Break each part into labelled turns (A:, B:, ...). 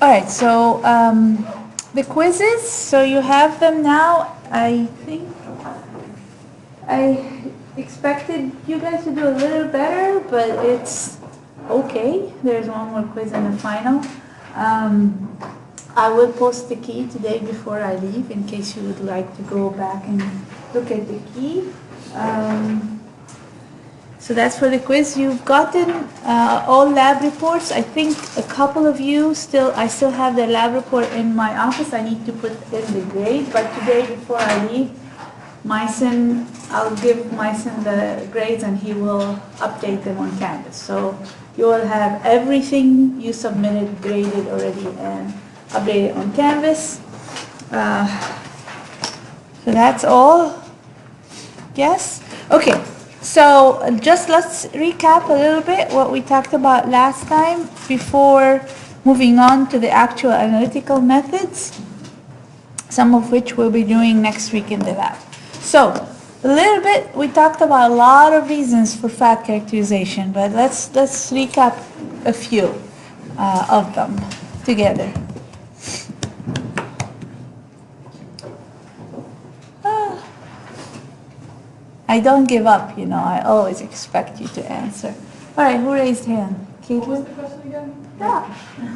A: All right, so the quizzes, so you have them now. I think I expected you guys to do a little better, but it's okay. There's one more quiz in the final. I will post the key today before I leave in case you would like to go back and look at the key. So that's for the quiz. You've gotten all lab reports. I think a couple of you I still have the lab report in my office. I need to put in the grade, but today before I leave, I'll give Myson the grades and he will update them on Canvas. So you will have everything you submitted graded already and updated on Canvas. So that's all. Yes? Okay. So just let's recap a little bit what we talked about last time before moving on to the actual analytical methods, some of which we'll be doing next week in the lab. So a little bit, we talked about a lot of reasons for fat characterization, but let's recap a few of them together. I don't give up, I always expect you to answer. All right, who raised hand? Caitlin?
B: What was the question again?
A: Yeah.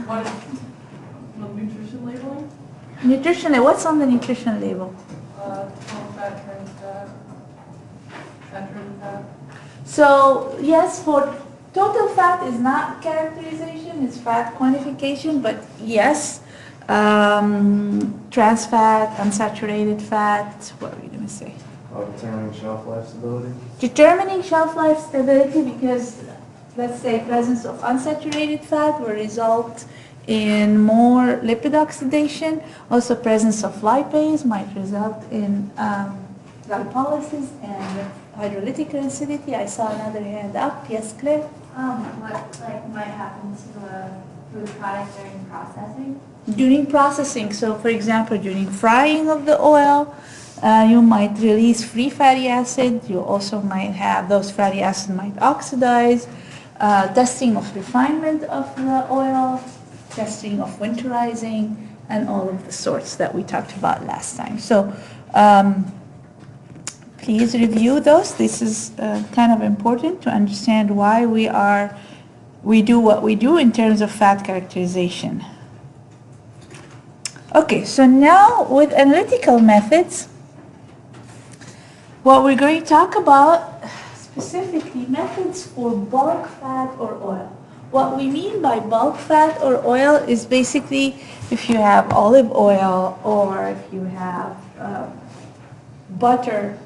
B: What is nutrition labeling?
A: Nutrition, what's on the nutrition label?
B: Total fat, trans fat, saturated fat.
A: So, yes, for total fat is not characterization, it's fat quantification, but yes, trans fat, unsaturated fat, what were you going to say?
C: Determining shelf life stability.
A: Determining shelf life stability because, let's say, presence of unsaturated fat will result in more lipid oxidation. Also, presence of lipase might result in lipolysis and hydrolytic acidity. I saw another hand up. Yes, Claire?
D: What might happen to a food product during processing?
A: During processing, so for example, during frying of the oil, you might release free fatty acid. You also might have those fatty acids might oxidize. Testing of refinement of the oil, testing of winterizing, and all of the sorts that we talked about last time. So please review those. This is kind of important to understand why we do what we do in terms of fat characterization. Okay, so now with analytical methods, what we're going to talk about specifically methods for bulk fat or oil. What we mean by bulk fat or oil is basically if you have olive oil or if you have butter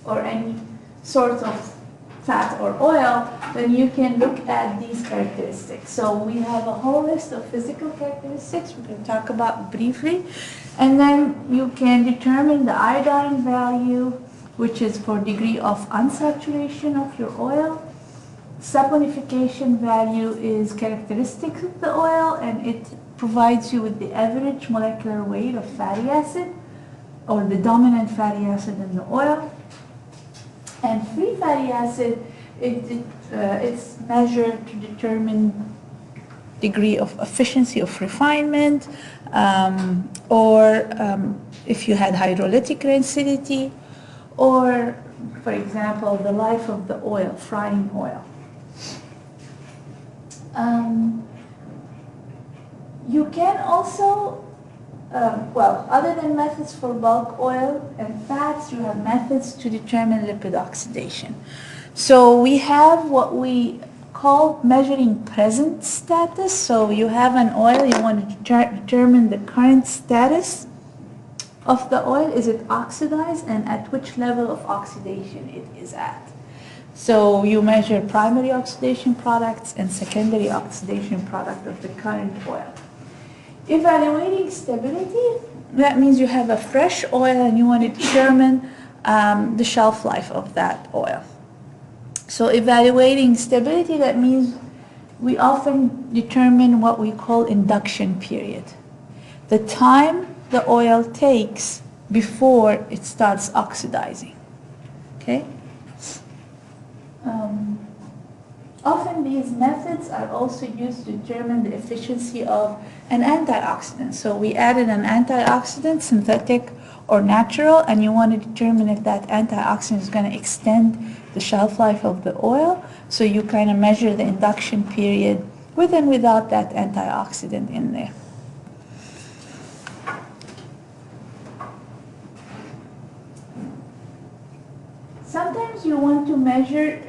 A: or any sort of fat or oil, then you can look at these characteristics. So we have a whole list of physical characteristics we're going to talk about briefly. And then you can determine the iodine value, which is for degree of unsaturation of your oil. Saponification value is characteristics of the oil, and it provides you with the average molecular weight of fatty acid or the dominant fatty acid in the oil. And free fatty acid, it's measured to determine degree of efficiency of refinement, or if you had hydrolytic rancidity, or, for example, the life of the oil, frying oil. You can also, other than methods for bulk oil and fats, you have methods to determine lipid oxidation. So we have what we call measuring present status. So you have an oil, you want to determine the current status of the oil. Is it oxidized, and at which level of oxidation it is at? So you measure primary oxidation products and secondary oxidation product of the current oil. Evaluating stability, that means you have a fresh oil and you want to determine the shelf life of that oil. So evaluating stability, that means we often determine what we call induction period. The time the oil takes before it starts oxidizing. Okay? Often these methods are also used to determine the efficiency of an antioxidant. So we added an antioxidant, synthetic or natural, and you want to determine if that antioxidant is going to extend the shelf life of the oil. So you kind of measure the induction period with and without that antioxidant in there. Sometimes you want to measure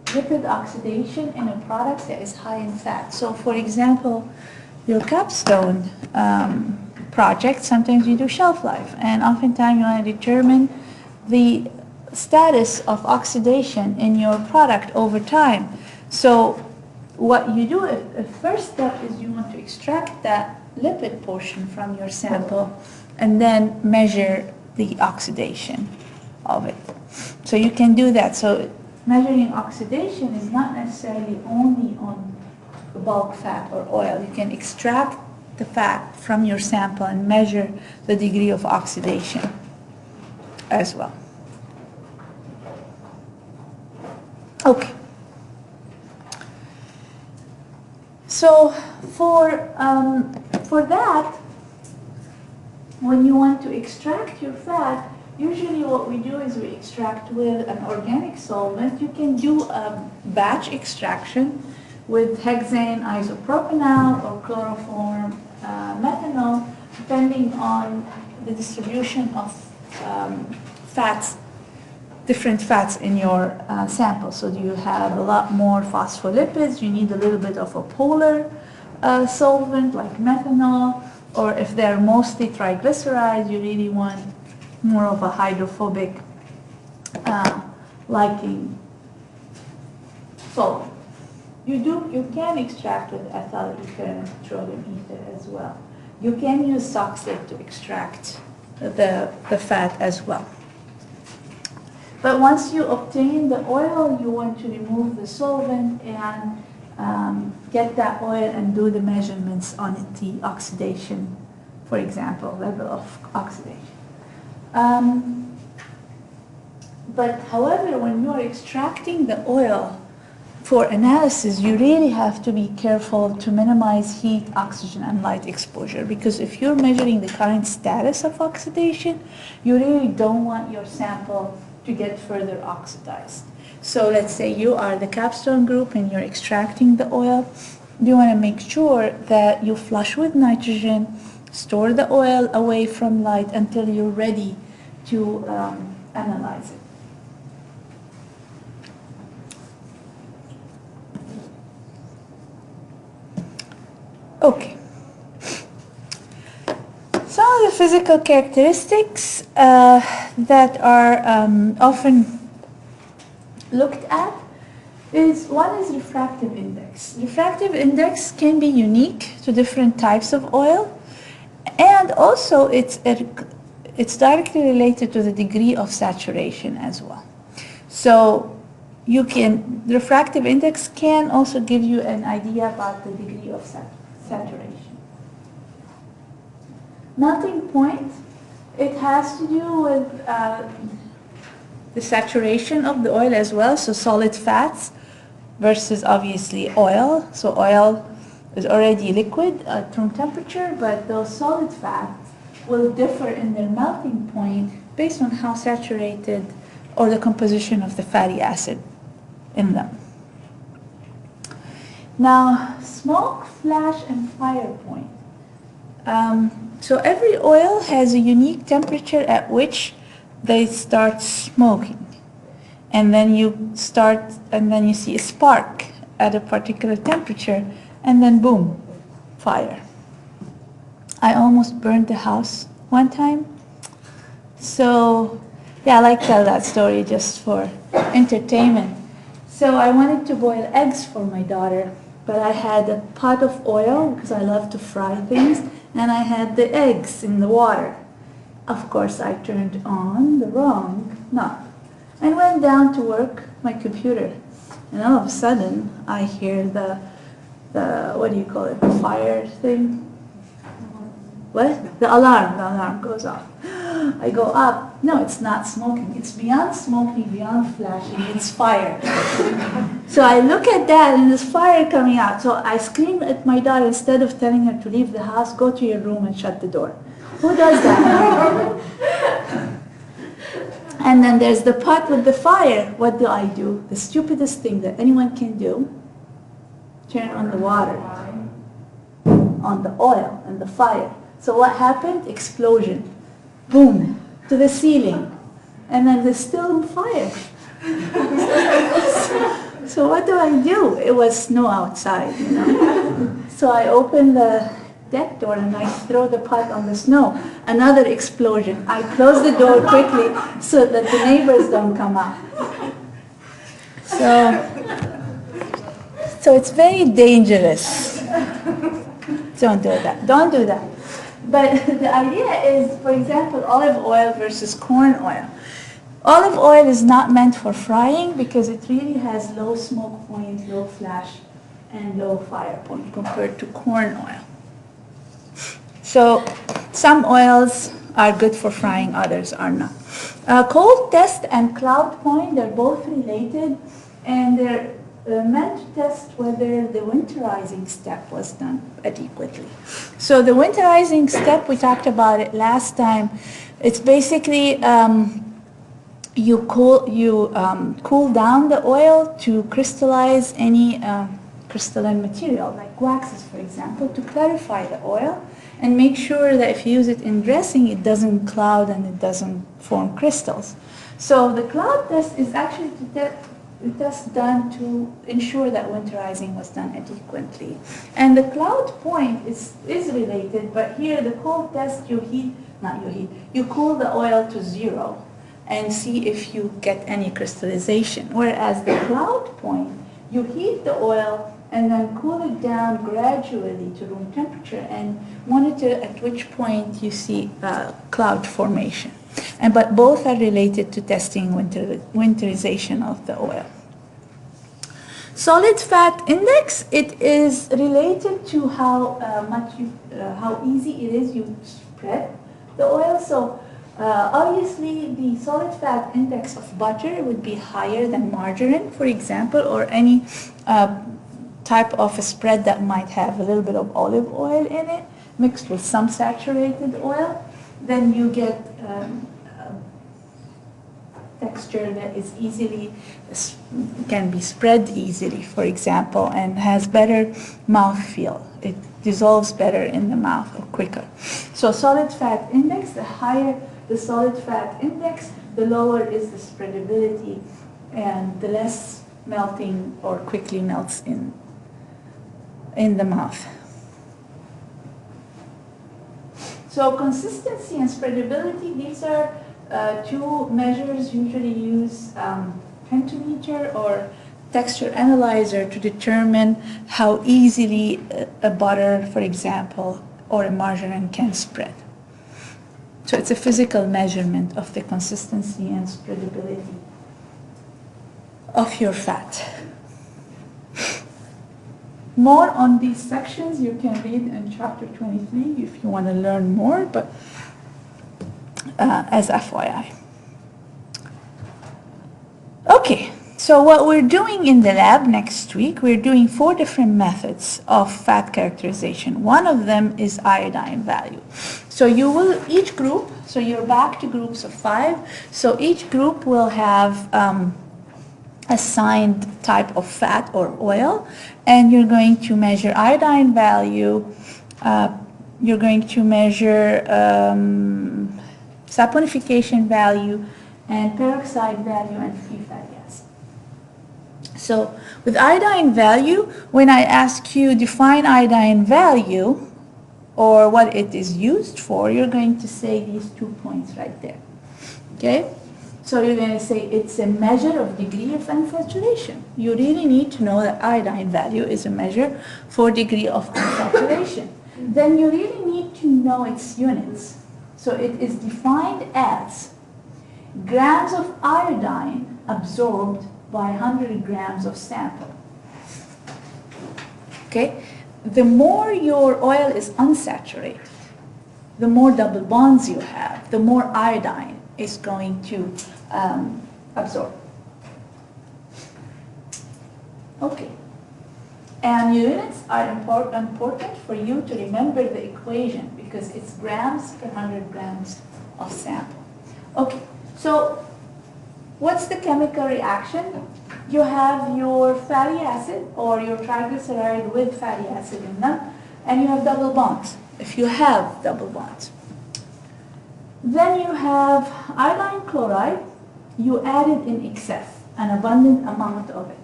A: lipid oxidation in a product that is high in fat. So for example, your capstone project, sometimes you do shelf life, and oftentimes you want to determine the status of oxidation in your product over time. So what you do, the first step is you want to extract that lipid portion from your sample and then measure the oxidation of it. So you can do that. So measuring oxidation is not necessarily only on bulk fat or oil. You can extract the fat from your sample and measure the degree of oxidation as well. Okay. So for that, when you want to extract your fat, usually what we do is we extract with an organic solvent. You can do a batch extraction with hexane isopropanol or chloroform methanol, depending on the distribution of fats, different fats in your sample. So do you have a lot more phospholipids? You need a little bit of a polar solvent like methanol, or if they're mostly triglycerides, you really want more of a hydrophobic liking solvent. You can extract with ethyl ether and petroleum ether as well. You can use Soxate to extract the fat as well. But once you obtain the oil, you want to remove the solvent and get that oil and do the measurements on the oxidation, for example, level of oxidation. But however, when you are extracting the oil for analysis, you really have to be careful to minimize heat, oxygen, and light exposure, because if you're measuring the current status of oxidation, you really don't want your sample to get further oxidized. So let's say you are the capstone group and you're extracting the oil. You want to make sure that you flush with nitrogen, store the oil away from light until you're ready to analyze it. Okay. Some of the physical characteristics that are often looked at is, one is refractive index. Refractive index can be unique to different types of oil, and also it's directly related to the degree of saturation as well. So the refractive index can also give you an idea about the degree of saturation. Melting point, it has to do with the saturation of the oil as well, so solid fats versus obviously oil. So oil is already liquid at room temperature, but those solid fats will differ in their melting point based on how saturated or the composition of the fatty acid in them. Now, smoke, flash, and fire point. So every oil has a unique temperature at which they start smoking. And then you see a spark at a particular temperature, and then boom, fire. I almost burned the house one time. So yeah, I like to tell that story just for entertainment. So I wanted to boil eggs for my daughter, but I had a pot of oil because I love to fry things, and I had the eggs in the water. Of course, I turned on the wrong knob and went down to work my computer. And all of a sudden, I hear the what do you call it, the fire thing? What? The alarm goes off. I go up. No, it's not smoking. It's beyond smoking, beyond flashing. It's fire. So So I look at that and there's fire coming out. So I scream at my daughter, instead of telling her to leave the house, go to your room and shut the door. Who does that? And then there's the pot with the fire. What do? The stupidest thing that anyone can do, turn on the water, on the oil and the fire. So what happened? Explosion. Boom, to the ceiling. And then there's still on fire. So what do? It was snow outside, you know. So I open the deck door and I throw the pot on the snow. Another explosion. I close the door quickly so that the neighbors don't come out. So it's very dangerous. Don't do that. Don't do that. But the idea is, for example, olive oil versus corn oil. Olive oil is not meant for frying because it really has low smoke point, low flash, and low fire point compared to corn oil. So some oils are good for frying, others are not. Cold test and cloud point, they're both related, and they're meant to test whether the winterizing step was done adequately. So the winterizing step, we talked about it last time. It's basically you cool down the oil to crystallize any crystalline material, like waxes, for example, to clarify the oil and make sure that if you use it in dressing, it doesn't cloud and it doesn't form crystals. So the cloud test is actually a test done to ensure that winterizing was done adequately. And the cloud point is related, but here the cold test, you cool the oil to 0 and see if you get any crystallization. Whereas the cloud point, you heat the oil and then cool it down gradually to room temperature and monitor at which point you see cloud formation. But both are related to testing winterization of the oil. Solid fat index, it is related to how easy it is you spread the oil. So obviously the solid fat index of butter would be higher than margarine, for example, or any type of a spread that might have a little bit of olive oil in it mixed with some saturated oil. Then you get texture that is can be spread easily, for example, and has better mouthfeel. It dissolves better in the mouth or quicker. So solid fat index, the higher the solid fat index, the lower is the spreadability and the less melting or quickly melts in the mouth. So consistency and spreadability, these are two measures usually used pentameter or texture analyzer to determine how easily a butter, for example, or a margarine can spread. So it's a physical measurement of the consistency and spreadability of your fat. More on these sections you can read in chapter 23 if you want to learn more, but as FYI. Okay, so what we're doing in the lab next week, we're doing 4 different methods of fat characterization. One of them is iodine value. So you will, each group, so you're back to groups of 5, so each group will have assigned type of fat or oil, and you're going to measure iodine value, you're going to measure saponification value, and peroxide value, and free fatty acid. So with iodine value, when I ask you define iodine value or what it is used for, you're going to say these 2 points right there. Okay? So you're going to say it's a measure of degree of unsaturation. You really need to know that iodine value is a measure for degree of unsaturation. Then you really need to know its units. So it is defined as grams of iodine absorbed by 100 grams of sample. Okay? The more your oil is unsaturated, the more double bonds you have, the more iodine is going to absorb. Okay. And units are important for you to remember the equation because it's grams per 100 grams of sample. Okay, so what's the chemical reaction? You have your fatty acid or your triglyceride with fatty acid in them, and you have double bonds, if you have double bonds. Then you have iodine chloride, you add it in excess, an abundant amount of it.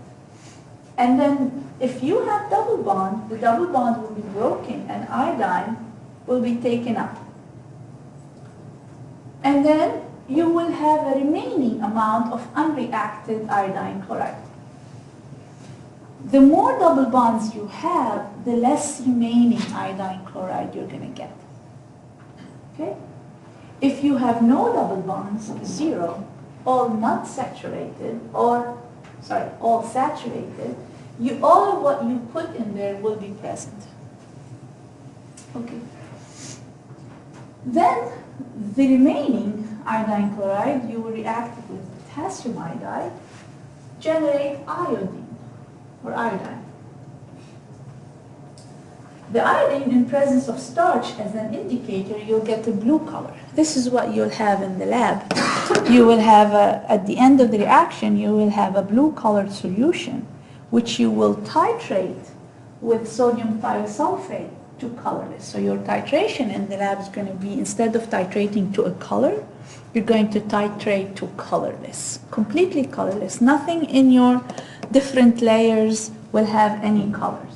A: And then if you have double bond, the double bond will be broken and iodine will be taken up. And then you will have a remaining amount of unreacted iodine chloride. The more double bonds you have, the less remaining iodine chloride you're going to get. Okay? If you have no double bonds, zero, all not saturated, or, sorry, all saturated, all of what you put in there will be present. Okay. Then the remaining iodine chloride, you will react it with potassium iodide, generate iodine or iodine. The iodine in presence of starch as an indicator, you'll get a blue color. This is what you'll have in the lab. You will have, at the end of the reaction, you will have a blue colored solution, which you will titrate with sodium thiosulfate to colorless. So your titration in the lab is going to be, instead of titrating to a color, you're going to titrate to colorless, completely colorless. Nothing in your different layers will have any color.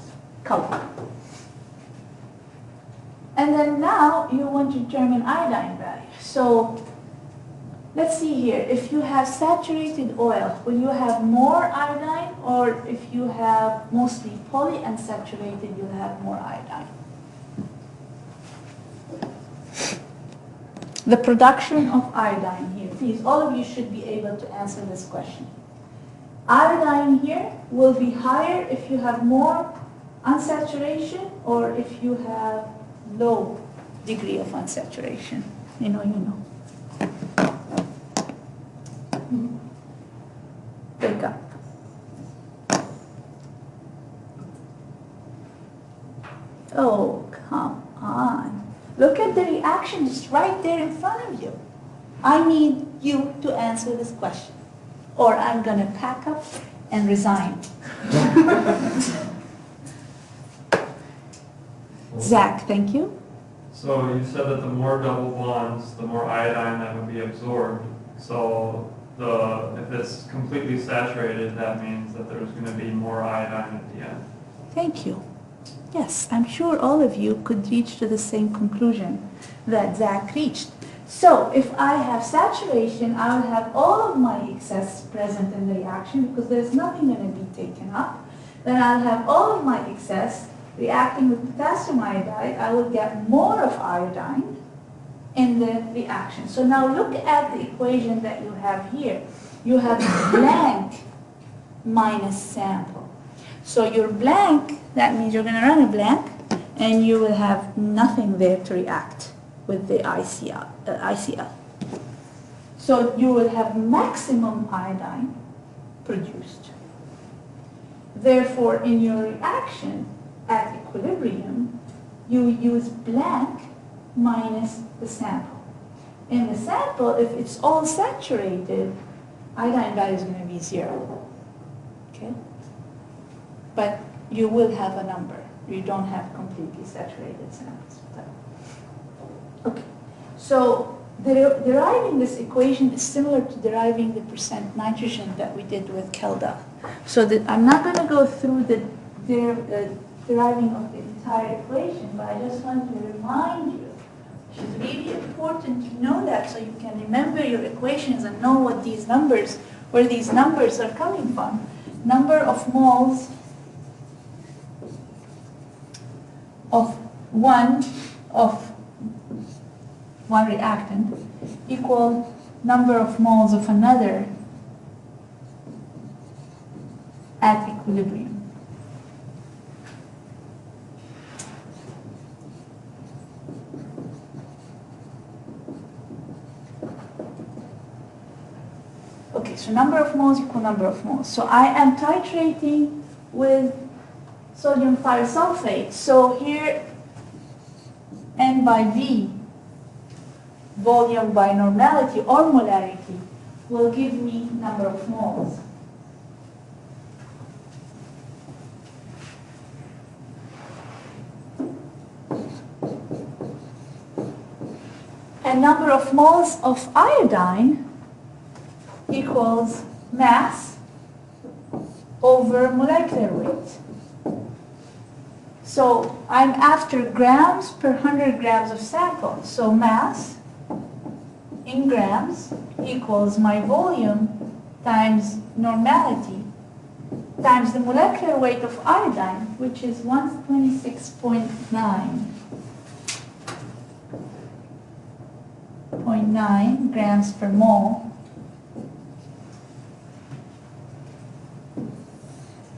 A: And then now you want to determine iodine value. So let's see here. If you have saturated oil, will you have more iodine? Or if you have mostly polyunsaturated, you'll have more iodine? The production of iodine here. Please, all of you should be able to answer this question. Iodine here will be higher if you have more unsaturation or if you have low degree of unsaturation. You know. Wake up. Oh, come on. Look at the reaction, it's right there in front of you. I need you to answer this question, or I'm going to pack up and resign. Zach, thank you.
E: So you said that the more double bonds, the more iodine that would be absorbed. So if it's completely saturated, that means that there's going to be more iodine at the end.
A: Thank you. Yes, I'm sure all of you could reach to the same conclusion that Zach reached. So if I have saturation, I will have all of my excess present in the reaction because there's nothing going to be taken up. Then I'll have all of my excess reacting with potassium iodide. I will get more of iodine in the reaction. So now look at the equation that you have here. You have blank minus sample. So your blank, that means you're going to run a blank, and you will have nothing there to react with the ICL. So you will have maximum iodine produced. Therefore, in your reaction at equilibrium, you use blank minus the sample. In the sample, if it's all saturated, iodine value is going to be 0. Okay? But you will have a number. You don't have completely saturated samples. Okay. So deriving this equation is similar to deriving the percent nitrogen that we did with Kelda. So I'm not going to go through the deriving of the entire equation, but I just want to remind you, it's really important to know that so you can remember your equations and know what these numbers, where these numbers are coming from. Number of moles of one reactant equal number of moles of another at equilibrium. Okay, so number of moles equal number of moles. So I am titrating with sodium thiosulfate. So here, N by V, volume by normality or molarity, will give me number of moles. And number of moles of iodine equals mass over molecular weight. So I'm after grams per 100 grams of sample. So mass in grams equals my volume times normality times the molecular weight of iodine, which is 126.9 grams per mole.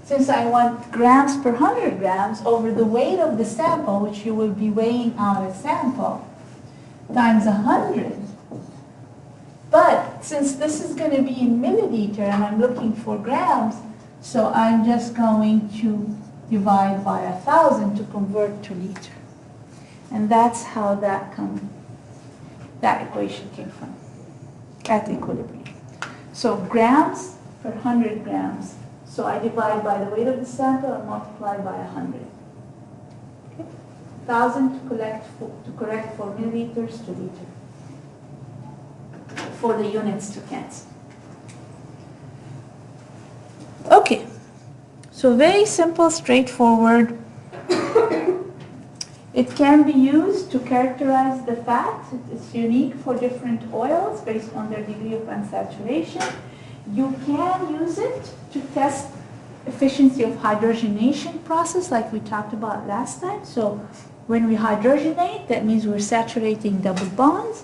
A: Since I want grams per 100 grams over the weight of the sample, which you will be weighing out a sample, times 100. But since this is going to be in milliliter and I'm looking for grams, so I'm just going to divide by 1,000 to convert to liter. And that's how that equation came from, at equilibrium. So grams per 100 grams. So I divide by the weight of the sample and multiply by 100. Okay? 1,000 to correct for milliliters to liter, for the units to cancel. Okay, so very simple, straightforward. It can be used to characterize the fat. It's unique for different oils based on their degree of unsaturation. You can use it to test efficiency of hydrogenation process like we talked about last time. So when we hydrogenate, that means we're saturating double bonds.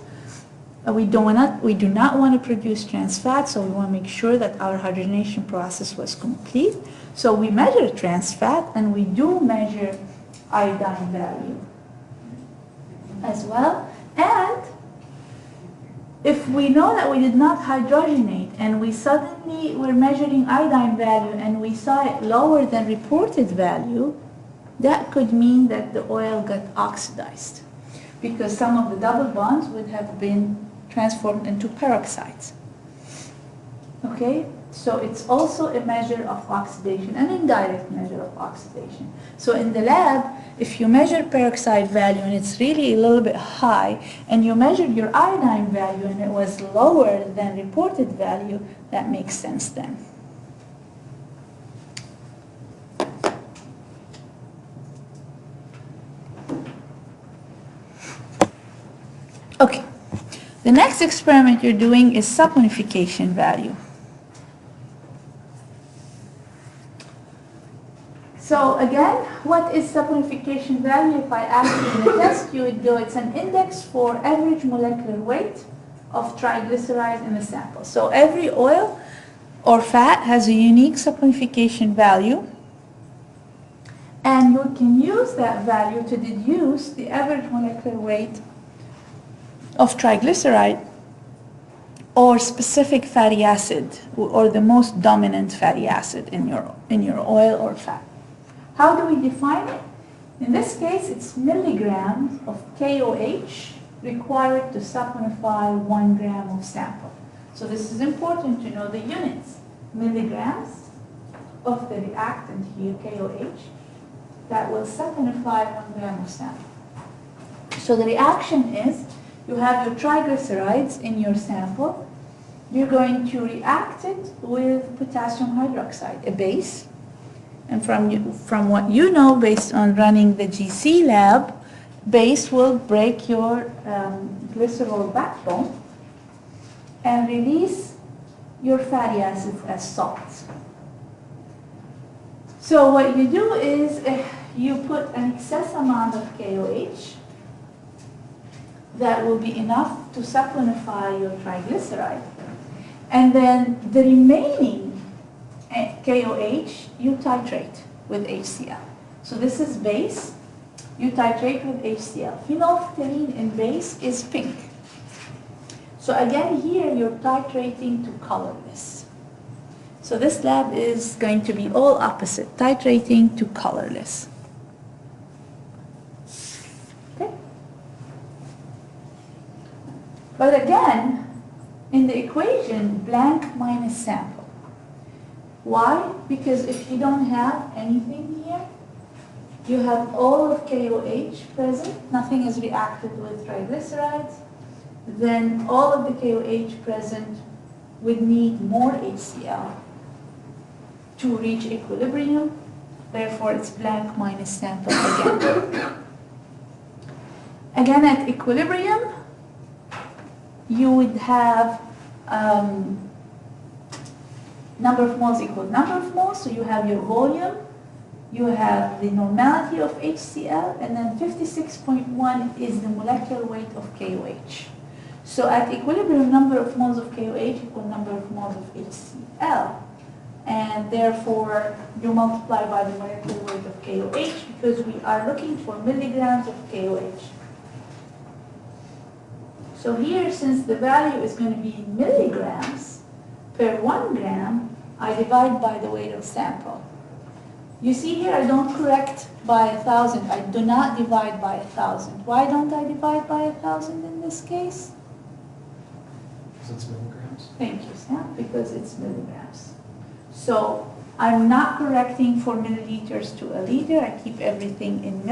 A: We do not want to produce trans fat, so we want to make sure that our hydrogenation process was complete. So we measure trans fat, and we do measure iodine value as well. And if we know that we did not hydrogenate and we suddenly were measuring iodine value and we saw it lower than reported value, that could mean that the oil got oxidized because some of the double bonds would have been transformed into peroxides. Okay? So it's also a measure of oxidation, an indirect measure of oxidation. So in the lab, if you measure peroxide value and it's really a little bit high, and you measured your iodine value and it was lower than reported value, that makes sense then. Okay. The next experiment you're doing is saponification value. So again, what is saponification value? If I ask you in the test, you would go, it's an index for average molecular weight of triglyceride in the sample. So every oil or fat has a unique saponification value, and you can use that value to deduce the average molecular weight of triglyceride or specific fatty acid, or the most dominant fatty acid in your oil or fat. How do we define it? In this case, it's milligrams of KOH required to saponify 1 gram of sample. So this is important to know the units. Milligrams of the reactant here, KOH, that will saponify 1 gram of sample. So the reaction is, you have your triglycerides in your sample. You're going to react it with potassium hydroxide, a base. And from what you know, based on running the GC lab, base will break your glycerol backbone and release your fatty acids as salts. So what you do is you put an excess amount of KOH that will be enough to saponify your triglyceride. And then the remaining KOH, you titrate with HCl. So this is base, you titrate with HCl. Phenolphthalein in base is pink. So again here, you're titrating to colorless. So this lab is going to be all opposite, titrating to colorless. Okay? But again, in the equation, blank minus sample. Why? Because if you don't have anything here, you have all of KOH present, nothing is reacted with triglycerides, then all of the KOH present would need more HCl to reach equilibrium, therefore it's blank minus sample again. Again, at equilibrium, you would have number of moles equal number of moles, so you have your volume, you have the normality of HCl, and then 56.1 is the molecular weight of KOH. So at equilibrium, number of moles of KOH equal number of moles of HCl. And therefore, you multiply by the molecular weight of KOH because we are looking for milligrams of KOH. So here, since the value is going to be in milligrams per 1 gram, I divide by the weight of sample. You see here, I don't correct by 1,000. I do not divide by 1,000. Why don't I divide by 1,000 in this case?
C: Because it's milligrams.
A: Thank you, Sam, because it's milligrams. So I'm not correcting for milliliters to a liter. I keep everything in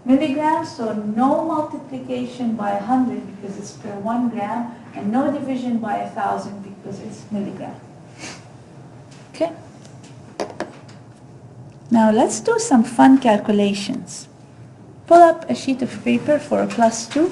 A: milligrams, so no multiplication by 100 because it's per 1 gram, and no division by 1,000 because it's milligram. Okay? Now let's do some fun calculations. Pull up a sheet of paper for a +2.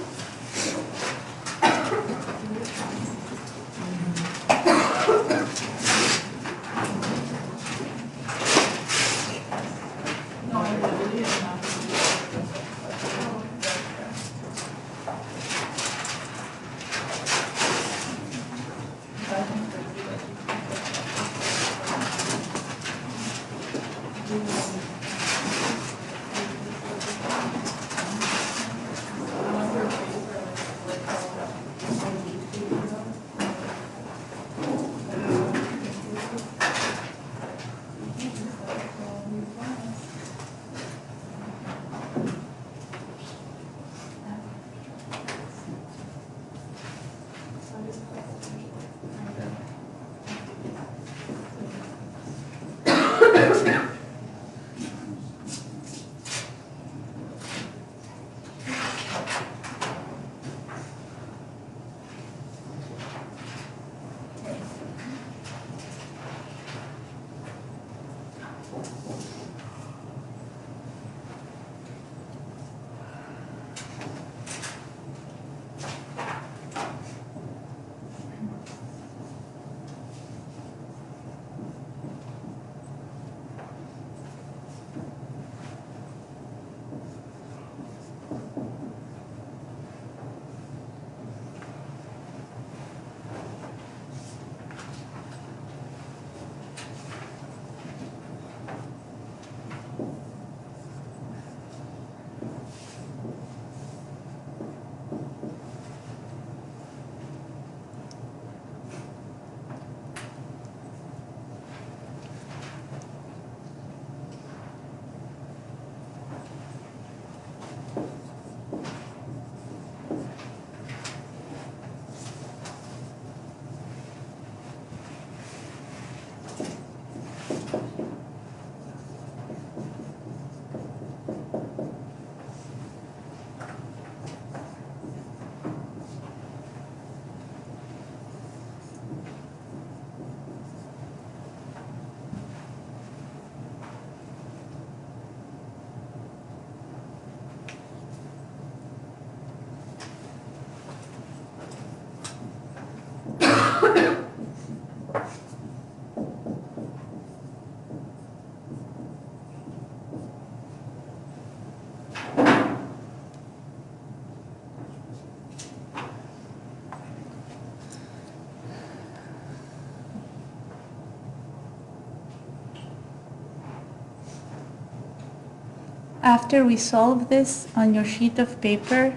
A: After we solve this on your sheet of paper,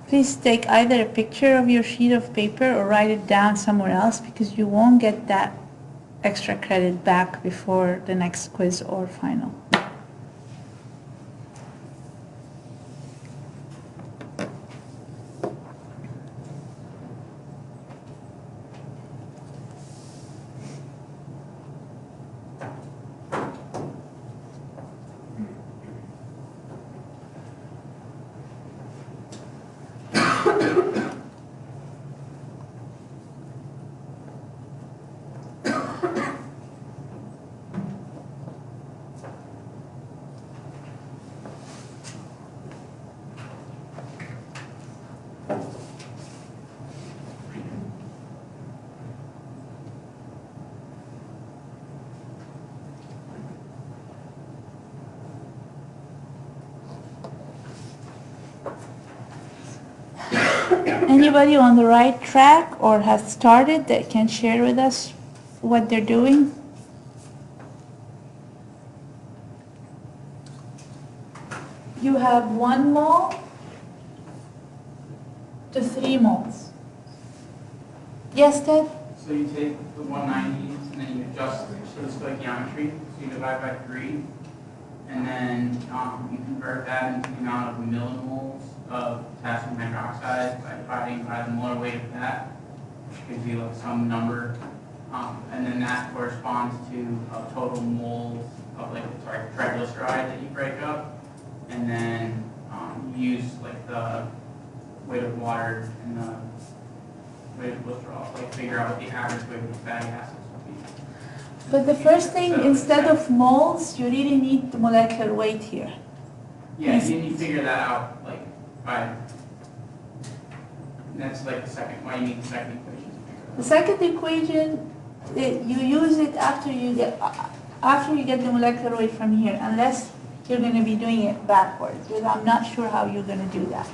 A: please take either a picture of your sheet of paper or write it down somewhere else because you won't get that extra credit back before the next quiz or final. Anybody on the right track or has started that can share with us what they're doing? You have 1 mole to 3 moles. Yes, Ted?
F: So you take the 190s and then you adjust to the stoichiometry. So you divide by 3, and then you convert that into the amount of millimoles of potassium hydroxide by dividing by the molar weight of that, which gives you like some number, and then that corresponds to total moles of triglyceride that you break up, and then you use like the weight of water and the weight of cholesterol, to like figure out what the average weight of the fatty acids would be.
A: But the first thing,
F: So,
A: instead of moles, you really need the molecular weight here.
F: Yeah, you need to figure that out, like, by, that's like the second, why you need the second equation to figure it
A: The
F: out.
A: second equation, you use it after you get the molecular weight from here, unless you're going to be doing it backwards, because I'm not sure how you're going to do that.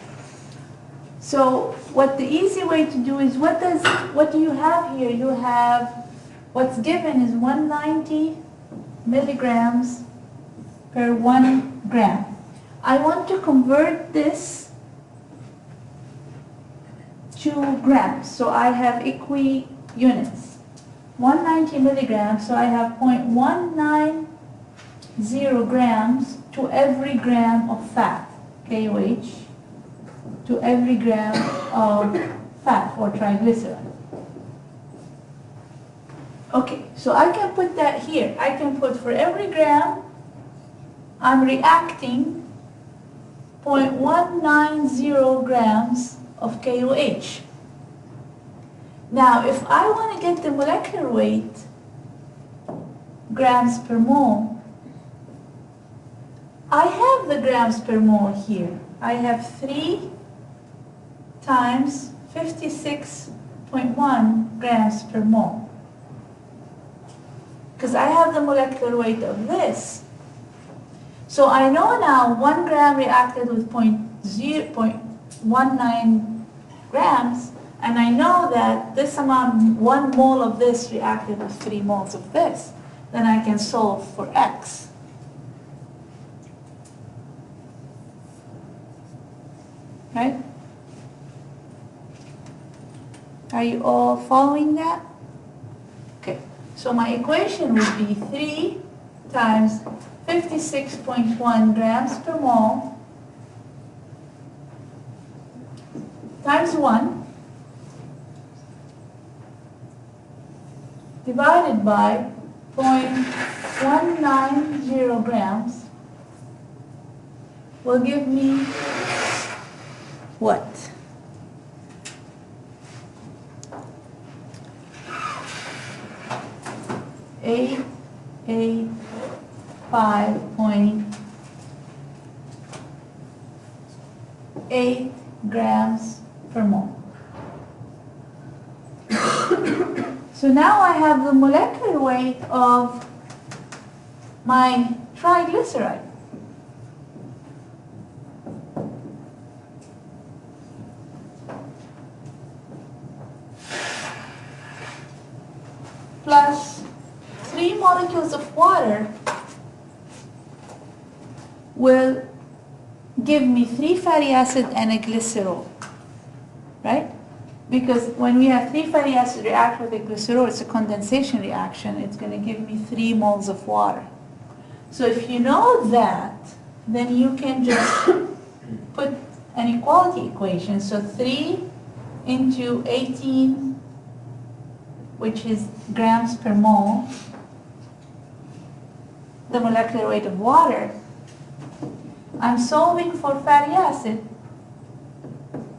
A: So what the easy way to do is, what do you have here? You have, what's given is 190 milligrams per 1 gram. I want to convert this to grams, so I have units. 190 milligrams, so I have 0.190 grams to every gram of fat, KOH, to every gram of fat or triglyceride. Okay, so I can put that here. I can put for every gram, I'm reacting 0.190 grams of KOH. Now, if I want to get the molecular weight, grams per mole, I have the grams per mole here. I have 3 times 56.1 grams per mole. Because I have the molecular weight of this. So I know now 1 gram reacted with 0.19 grams, and I know that this amount, 1 mole of this reacted with 3 moles of this. Then I can solve for X. Right? Are you all following that? Okay, so my equation would be 3 times 56.1 grams per mole times 1 divided by 0.190 grams will give me what? Eight 5.8 grams per mole. So now I have the molecular weight of my triglyceride. Plus 3 molecules of water will give me 3 fatty acids and a glycerol, right? Because when we have 3 fatty acids react with a glycerol, it's a condensation reaction. It's going to give me 3 moles of water. So if you know that, then you can just put an equality equation. So 3 into 18, which is grams per mole, the molecular weight of water. I'm solving for fatty acid.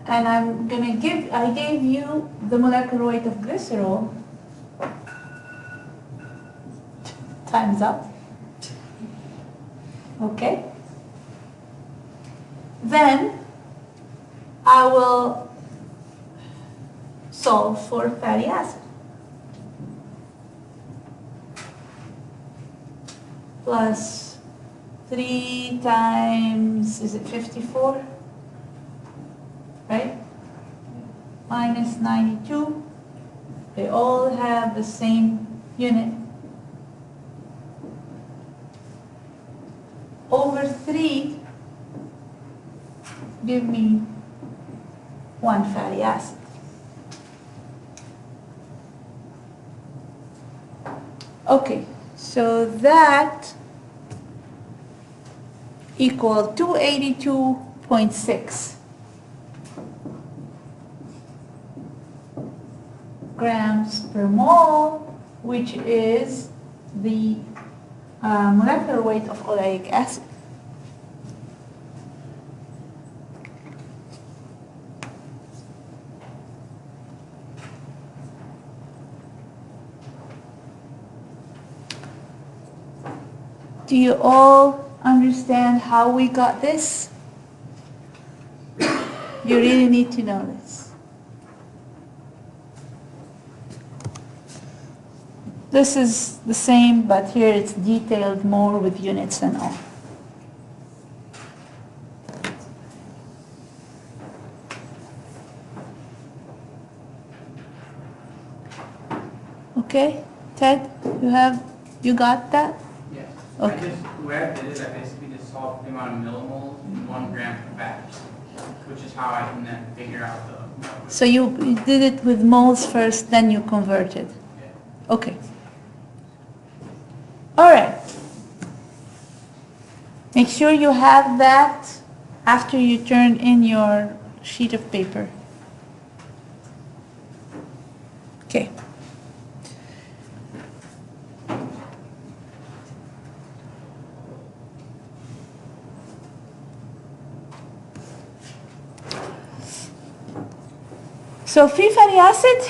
A: And I gave you the molecular weight of glycerol. Time's up. Okay. Then I will solve for fatty acid. Plus 3 times, is it 54? Right? Minus 92. They all have the same unit. Over 3 give me 1 fatty acid. Okay, so that equal 282.6 grams per mole, which is the molecular weight of oleic acid. Do you all understand how we got this? You really need to know this. This is the same, but here it's detailed more with units and all. Okay, Ted, you got that?
F: Yes.
A: Okay.
F: The way I did it, I basically just solved the amount of millimoles in 1 gram per batch, which is how I can then figure out the.
A: So you did it with moles first, then you converted.
F: Yeah.
A: Okay. All right. Make sure you have that after you turn in your sheet of paper. Okay. So free fatty acid,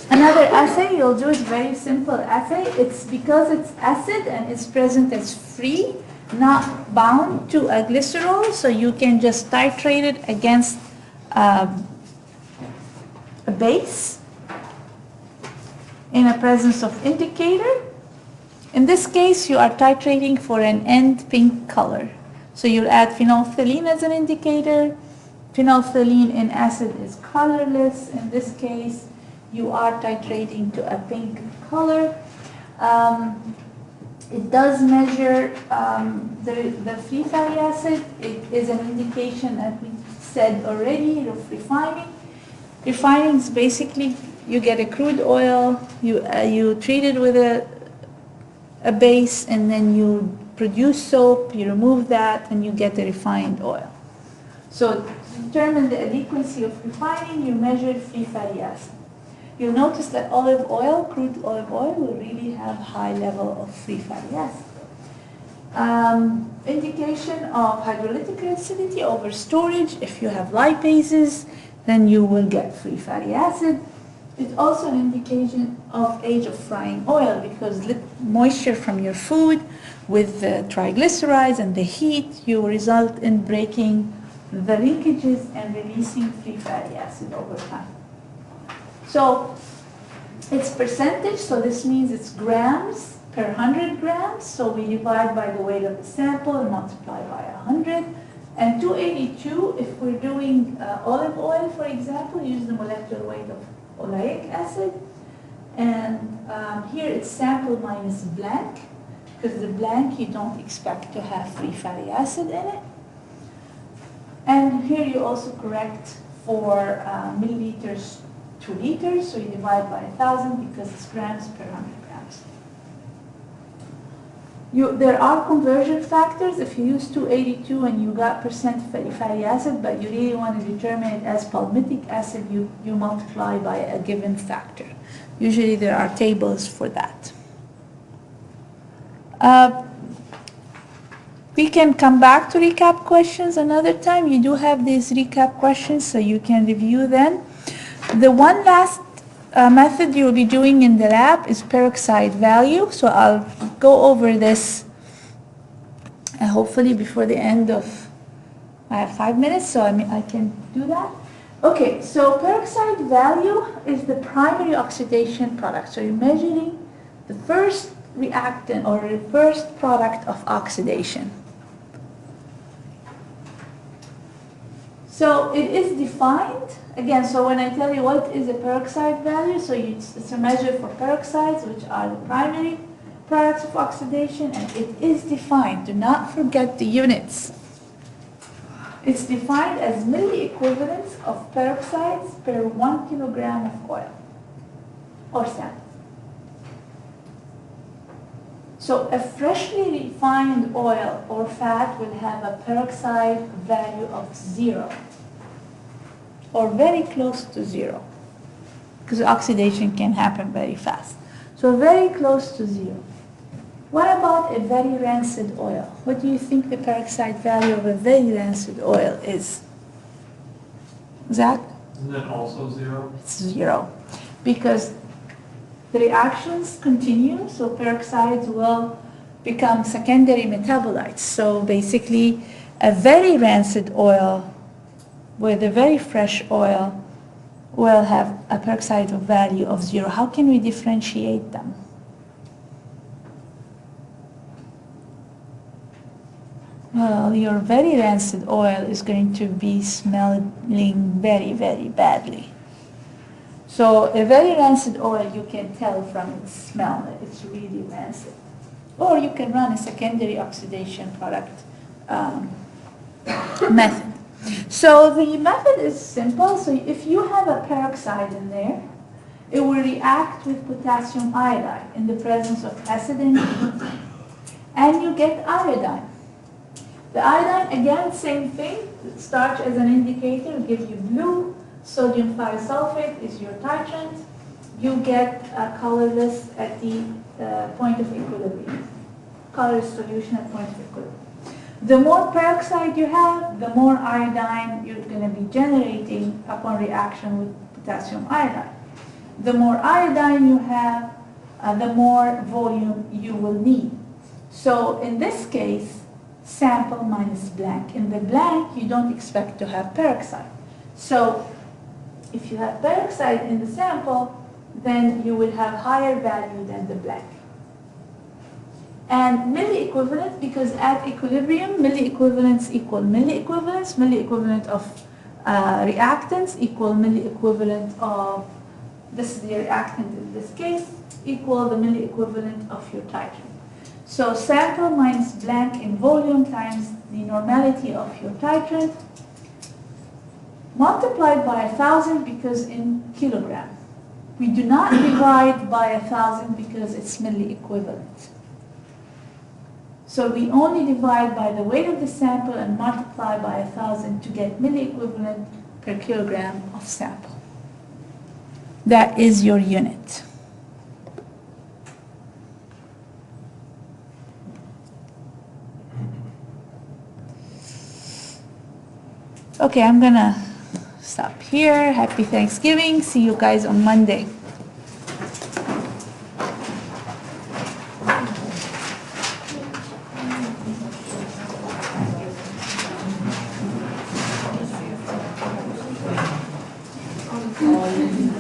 A: another assay you'll do is very simple assay. It's because it's acid and it's present as free, not bound to a glycerol, so you can just titrate it against a base in the presence of indicator. In this case, you are titrating for an end pink color. So you'll add phenolphthalein as an indicator. Phenolphthalein in acid is colorless. In this case, you are titrating to a pink color. It does measure the free fatty acid. It is an indication, as we said already, of refining. Refining is basically you get a crude oil, you treat it with a base, and then you produce soap, you remove that, and you get a refined oil. So to determine the adequacy of refining, you measure free fatty acid. You'll notice that olive oil, crude olive oil, will really have high level of free fatty acid. Indication of hydrolytic acidity over storage. If you have lipases, then you will get free fatty acid. It's also an indication of age of frying oil, because moisture from your food with the triglycerides and the heat, you result in breaking the linkages and releasing free fatty acid over time. So it's percentage, so this means it's grams per 100 grams. So we divide by the weight of the sample and multiply by 100. And 282, if we're doing olive oil, for example, use the molecular weight of oleic acid. And here it's sample minus blank, because the blank you don't expect to have free fatty acid in it. And here you also correct for milliliters to liters, so you divide by 1,000 because it's grams per 100 grams. There are conversion factors. If you use 282 and you got percent fatty acid, but you really want to determine it as palmitic acid, you multiply by a given factor. Usually there are tables for that. We can come back to recap questions another time. You do have these recap questions, so you can review them. The one last method you will be doing in the lab is peroxide value. So I'll go over this hopefully before the end of, I have 5 minutes, so I can do that. Okay, so peroxide value is the primary oxidation product. So you're measuring the first reactant or the first product of oxidation. So it is defined, again, so when I tell you what is a peroxide value, so it's a measure for peroxides, which are the primary products of oxidation, and it is defined. Do not forget the units. It's defined as milliequivalents of peroxides per 1 kilogram of oil or sand. So a freshly refined oil or fat will have a peroxide value of 0 or very close to 0 because oxidation can happen very fast. So very close to 0. What about a very rancid oil? What do you think the peroxide value of a very rancid oil is? Zach?
E: Isn't it also 0?
A: It's 0 because the reactions continue, so peroxides will become secondary metabolites. So basically, a very rancid oil with a very fresh oil will have a peroxide value of 0. How can we differentiate them? Well, your very rancid oil is going to be smelling very, very badly. So a very rancid oil, you can tell from its smell that it's really rancid. Or you can run a secondary oxidation product method. So the method is simple. So if you have a peroxide in there, it will react with potassium iodide in the presence of acid and heat, and you get iodine. The iodine, again, same thing. Starch as an indicator will give you blue. Sodium thiosulfate is your titrant. You get colorless at the point of equilibrium. Colorless solution at point of equilibrium. The more peroxide you have, the more iodine you're going to be generating upon reaction with potassium iodide. The more iodine you have, the more volume you will need. So in this case, sample minus blank. In the blank, you don't expect to have peroxide. So if you have peroxide in the sample, then you will have higher value than the blank. And milliequivalent, because at equilibrium, milliequivalents equal milliequivalents. Milliequivalent of reactants equal milliequivalent of, this is the reactant in this case, equal the milliequivalent of your titrant. So sample minus blank in volume times the normality of your titrant, multiplied by 1,000 because in kilogram. We do not divide by 1,000 because it's milliequivalent. So we only divide by the weight of the sample and multiply by 1,000 to get milliequivalent per kilogram of sample. That is your unit. Okay, I'm gonna stop here. Happy Thanksgiving. See you guys on Monday.
B: Oh,